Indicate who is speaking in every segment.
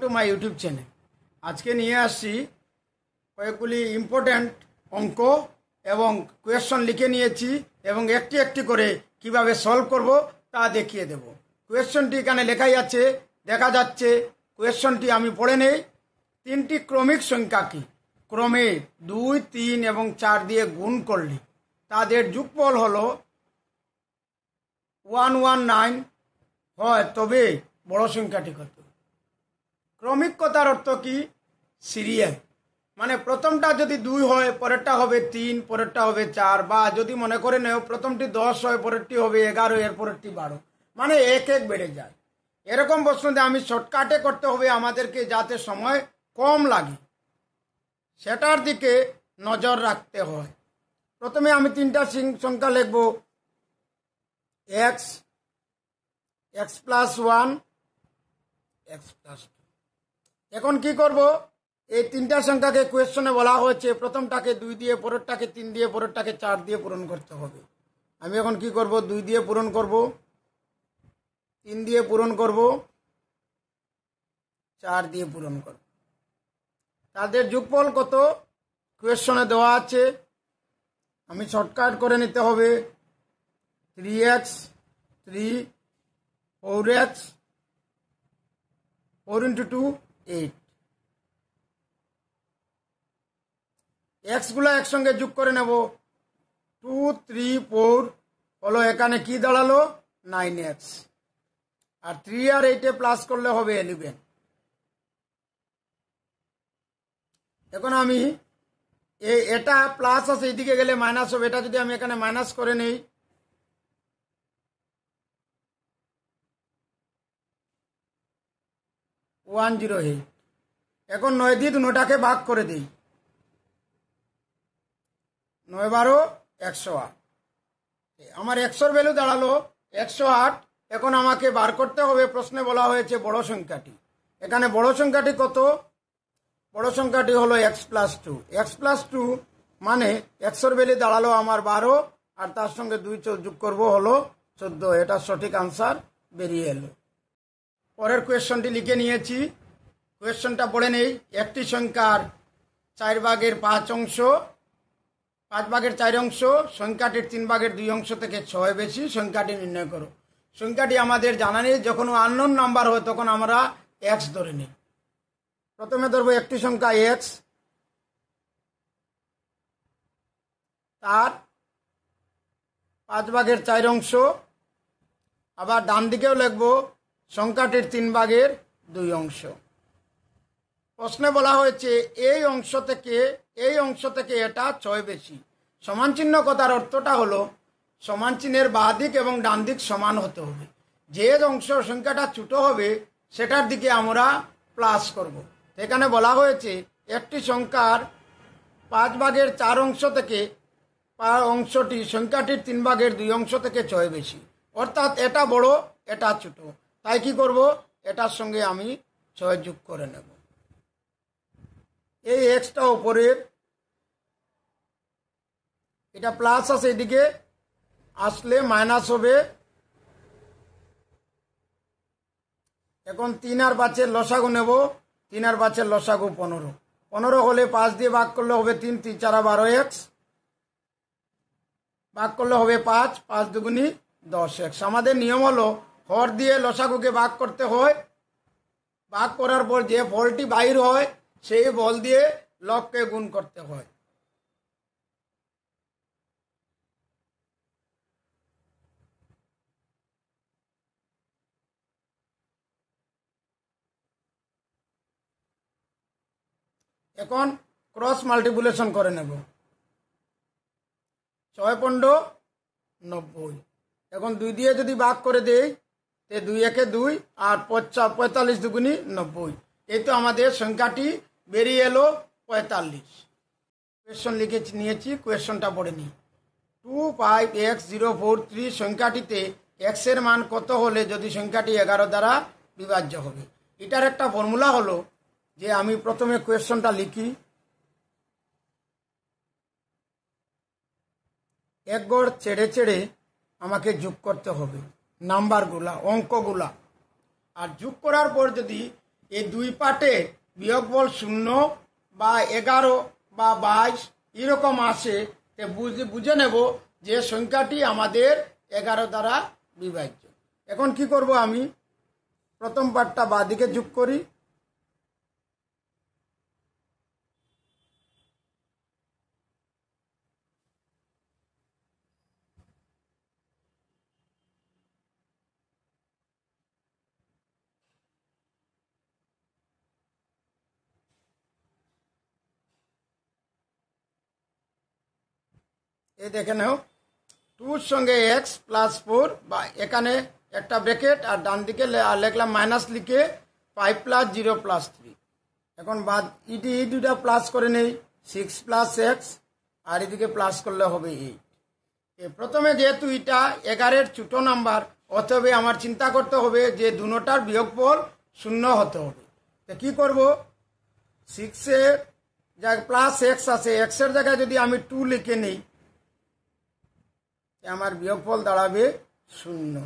Speaker 1: To my YouTube channel. আজকে নিয়ে আসছি কয়েকগুলি ইম্পর্ট্যান্ট অঙ্ক এবং কোয়েশ্চন লিখে নিয়েছি এবং একটি একটি করে কিভাবে সলভ করব তা দেখিয়ে দেব। কোয়েশ্চনটি এখানে লেখাই আছে, দেখা যাচ্ছে। কোয়েশ্চনটি আমি পড়ে নেই। 3টি ক্রমিক সংখ্যা কি ক্রমে 2, 3 এবং 4 দিয়ে গুণ করলে তাদের যোগফল হলো 119 হয়, তবে বড় সংখ্যাটি কত? ক্রমিক কথার অর্থ কি? সিরিয়াল। মানে প্রথমটা যদি 2 হয়, পরেরটা হবে 3, পরেরটা হবে 4, বা যদি মনে করে নেও প্রথমটি 10 হয়, পরেরটি হবে 11, এর পরেরটি 12, মানে এক এক বেড়ে যায়। এরকম প্রশ্নতে আমি শর্টকাটে করতে হবে আমাদেরকে, যাতে সময় কম লাগে, সেটার দিকে নজর রাখতে হয়। প্রথমে আমি 3টা সংখ্যা লিখব, x, x plus 1, x plus 2। এখন কি করব? এই 3টা সংখ্যাকে কোয়েশ্চনে বলা হয়েছে প্রথমটাকে 2 দিয়ে, পরেরটাকে 3 দিয়ে, পরেরটাকে 4 দিয়ে পূরণ করতে হবে। আমি এখন কি করব? 2 দিয়ে পূরণ করব, 3 দিয়ে পূরণ করব, 4 দিয়ে পূরণ করব। তাদের যোগফল কত কোয়েশ্চনে দেওয়া আছে। আমি শর্টকাট করে নিতে হবে। 3x, 3, 4x, 4 into 2, 8। এক্স গুলো একসঙ্গে যোগ করে নেব। 2, 3, 4 হলো, এখানে কি দাঁড়ালো? 9x। আর 3 আর 8 প্লাস করলে হবে 11। এখন আমি এটা প্লাস আছে, এইদিকে গেলে মাইনাস হবে। এটা যদি আমি এখানে মাইনাস করে নেই, 108। এখন 9 দিয়ে 2টাকে ভাগ করে দিই, 9, 12, 108। আমার 100-র ভ্যালু দাঁড়ালো 108। এখন আমাকে বার করতে হবে, প্রশ্নে বলা হয়েছে বড় সংখ্যাটি। এখানে বড় সংখ্যাটি কত? বড় সংখ্যাটি হলো এক্স প্লাস 2। এক্স প্লাস 2 মানে 100-র ভ্যালু দাঁড়ালো আমার 12, আর তার সঙ্গে 2 যোগ করবো হলো 14। এটা সঠিক আনসার বেরিয়ে এলো। পরের কোয়েশ্চনটি লিখে নিয়েছি, কোয়েশ্চনটা পড়ে নেই। একটি সংখ্যার 4 ভাগের 5 অংশ, 5 ভাগের 4 অংশ, সংখ্যাটির 3 ভাগের 2 অংশ থেকে 6 বেশি, সংখ্যাটি নির্ণয় করো। সংখ্যাটি আমাদের জানা নেই। যখন আননোন নাম্বার হয় তখন আমরা এক্স ধরে নিই। প্রথমে ধরবো একটি সংখ্যা এক্স, তার 5 ভাগের 4 অংশ। আবার ডান দিকেও লিখব সংখ্যাটির 3 ভাগের 2 অংশ। প্রশ্নে বলা হয়েছে এই অংশ থেকে এটা 6 বেশি। সমান চিহ্ন কথার অর্থটা হলো সমান চিহ্নের বাঁ দিক এবং ডান দিক সমান হতে হবে। যে অংশ সংখ্যাটা ছোট হবে সেটার দিকে আমরা প্লাস করব। এখানে বলা হয়েছে একটি সংখ্যার 5 ভাগের 4 অংশ থেকে অংশটি সংখ্যাটির 3 ভাগের 2 অংশ থেকে 6 বেশি, অর্থাৎ এটা বড়, এটা ছোট। তাই কি করব? এটার সঙ্গে আমি 6 যোগ করে নেব। এই এক্সটা উপরের, এটা প্লাস আছে, এদিকে আসলে মাইনাস হবে। এখন 3 আর 5-এর লসাগু নেব। 3 আর 5-এর লসাগু 15। 15 হলে 5 দিয়ে ভাগ করলে হবে 3, 3 4 12x, ভাগ করলে হবে 5, 5 দুগুনি 10x। আমাদের নিয়ম হলো হর দিয়ে লসাগুকে ভাগ করতে হয়। ভাগ করার পর যে ফলটি বাইর হয় সেই ফল দিয়ে লবকে গুণ করতে হয়। এখন ক্রস মাল্টিপ্লিকেশন করে নেব। 6 15 90। এখন 2 দিয়ে যদি ভাগ করে দেই, 2 একে 2, আর 45 দুগুনি 90। এই তো আমাদের সংখ্যাটি বেরিয়ে এলো 45। কোয়েশ্চন লিখে নিয়েছি, কোয়েশ্চনটা পড়ে নিই। 25x043 সংখ্যাটিতে এক্স এর মান কত হলে যদি সংখ্যাটি 11 দ্বারা বিভাজ্য হবে? এটার একটা ফর্মুলা হলো যে আমি প্রথমে কোয়েশ্চনটা লিখি। এক গড় ছেড়ে ছেড়ে আমাকে যোগ করতে হবে নাম্বারগুলা, অঙ্কগুলা। আর যোগ করার পর যদি এই দুই পার্টে বিয়োগফল 0 বা 11 বা 22 এরকম আসে, বুঝে নেব যে সংখ্যাটি আমাদের 11 দ্বারা বিভাজ্য। এখন কি করব, আমি প্রথম পার্টটা বাঁদিকে যোগ করি। এই দেখে নাও, 2 সঙ্গে এক্স প্লাস 4, বা এখানে একটা ব্র্যাকেট আর ডান দিকে লিখলাম মাইনাস লিখে 5 প্লাস 0 প্লাস 3। এখন বাদ এই দুটা প্লাস করে নেই, 6 প্লাস এক্স, আর এদিকে প্লাস করলে হবে 8। প্রথমে যেহেতু এটা 11-এর ছোট নাম্বার, অতএব আমার চিন্তা করতে হবে যে দুটোটার বিয়োগফল 0 হতে হবে। তো কি করব, 6-এর জায়গায় প্লাস এক্স আছে, এক্সের জায়গায় যদি আমি 2 লিখে নিই, আমার বিয়োগফল দাঁড়াবে 0।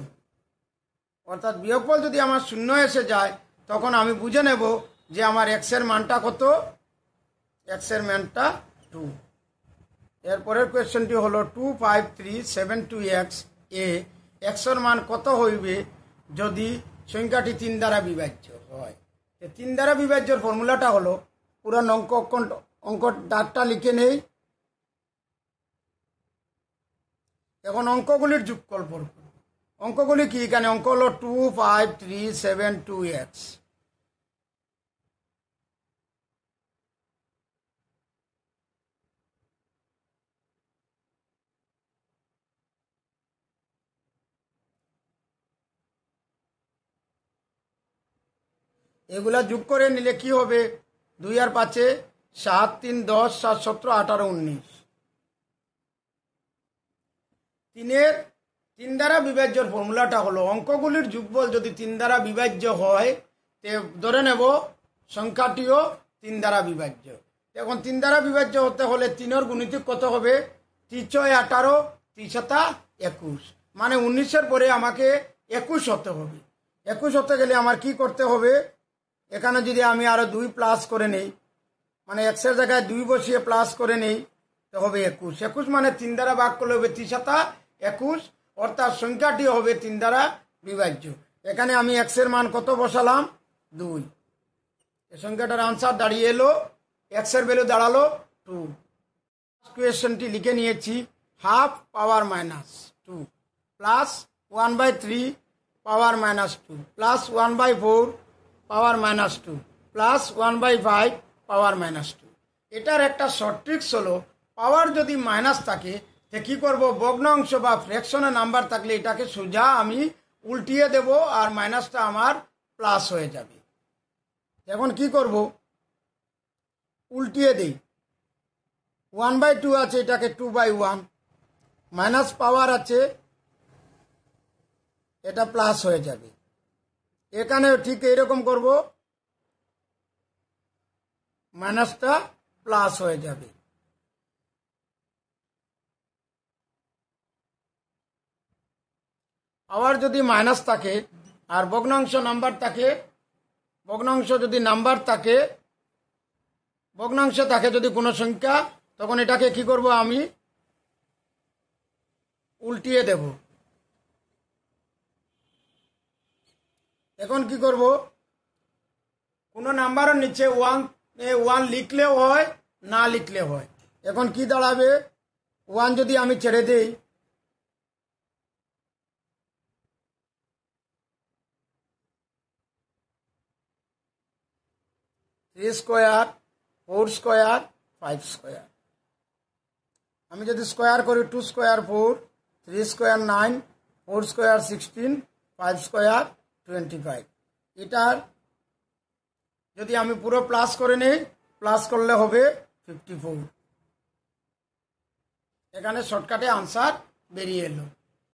Speaker 1: অর্থাৎ বিয়োগফল যদি আমার 0 এসে যায়, তখন আমি বুঝে নেব যে আমার এক্সের মানটা কত, এক্সের মানটা 2। এরপরের কোয়েশ্চেনটি হলো 25372x এ এক্সের মান কত হইবে যদি সংখ্যাটি 3 দ্বারা বিভাজ্য হয়। 3 দ্বারা বিভাজ্যর ফর্মুলাটা হলো, পুরান অঙ্ক দাগটা লিখে নেই। এখন অঙ্কগুলির যোগফল করব। অঙ্কগুলি কি, এখানে অঙ্ক হলো 25372x। এগুলা যোগ করে নিলে কি হবে, 2 আর 5-এ 7, 3 10, 7 17, 18, 19। 3 দ্বারা বিভাজ্যর ফর্মুলাটা হলো, অঙ্কগুলির যোগফল যদি 3 দ্বারা বিভাজ্য হয়, তে ধরে নেব সংখ্যাটিও 3 দ্বারা বিভাজ্য। এখন 3 দ্বারা বিভাজ্য হতে হলে 3-এর গুণিতক কত হবে, 3 6 18, 3 7 21, মানে 19-এর পরে আমাকে 21 হতে হবে। 21 হতে গেলে আমার কি করতে হবে, এখানে যদি আমি আরো 2 প্লাস করে নেই, মানে এক্সের জায়গায় 2 বসিয়ে প্লাস করে নেই, তো হবে 21। 21 মানে 3 দ্বারা ভাগ করলে হবে 3 7 21, অর্থাৎ সংখ্যাটি হবে 3 দ্বারা বিভাজ্য। এখানে আমি এক্সের মান কত বসালাম, 2। এই সংখ্যাটার আনসার দাঁড়িয়ে এলো, এক্সের ভ্যালু দাঁড়ালো 2। কোয়েশ্চেনটি লিখে নিয়েছি, half power minus 2 plus 1/3 power minus 2 plus 1/4 power minus 2 plus 1/5 power minus 2। এটার একটা শর্ট ট্রিক্স হলো, পাওয়ার যদি মাইনাস থাকে তো কি করব, ভগ্নাংশ বা ফ্র্যাকশনের নাম্বার থাকলে এটাকে সোজা আমি উল্টিয়ে দেব, আর মাইনাসটা আমার প্লাস হয়ে যাবে। এখন কি করব, উল্টিয়ে দেই, 1/2 আছে, এটাকে 2/1, মাইনাস পাওয়ার আছে, এটা প্লাস হয়ে যাবে। এখানে ঠিক এইরকম করব, মাইনাসটা প্লাস হয়ে যাবে। আবার যদি মাইনাস থাকে আর ভগ্নাংশ নাম্বার থাকে, ভগ্নাংশ যদি নাম্বার থাকে, ভগ্নাংশ থাকে যদি কোনো সংখ্যা, তখন এটাকে কি করব, আমি উল্টিয়ে দেব। এখন কি করব, কোনো নাম্বারের নিচে 1 লিখলেও হয়, না লিখলে হয়। এখন কি দাঁড়াবে, 1 যদি আমি ছেড়ে দেই, থ্রি স্কোয়ার, 4 স্কোয়ার, 5 স্কোয়ার। আমি যদি স্কোয়ার করি, 2 স্কোয়ার 4, 3 স্কোয়ার 9, 4 স্কোয়ার 16, 5 স্কোয়ার 25। এটার যদি আমি পুরো প্লাস করে নেই, প্লাস করলে হবে 54। এখানে শর্টকাটে আনসার বেরিয়ে এলো।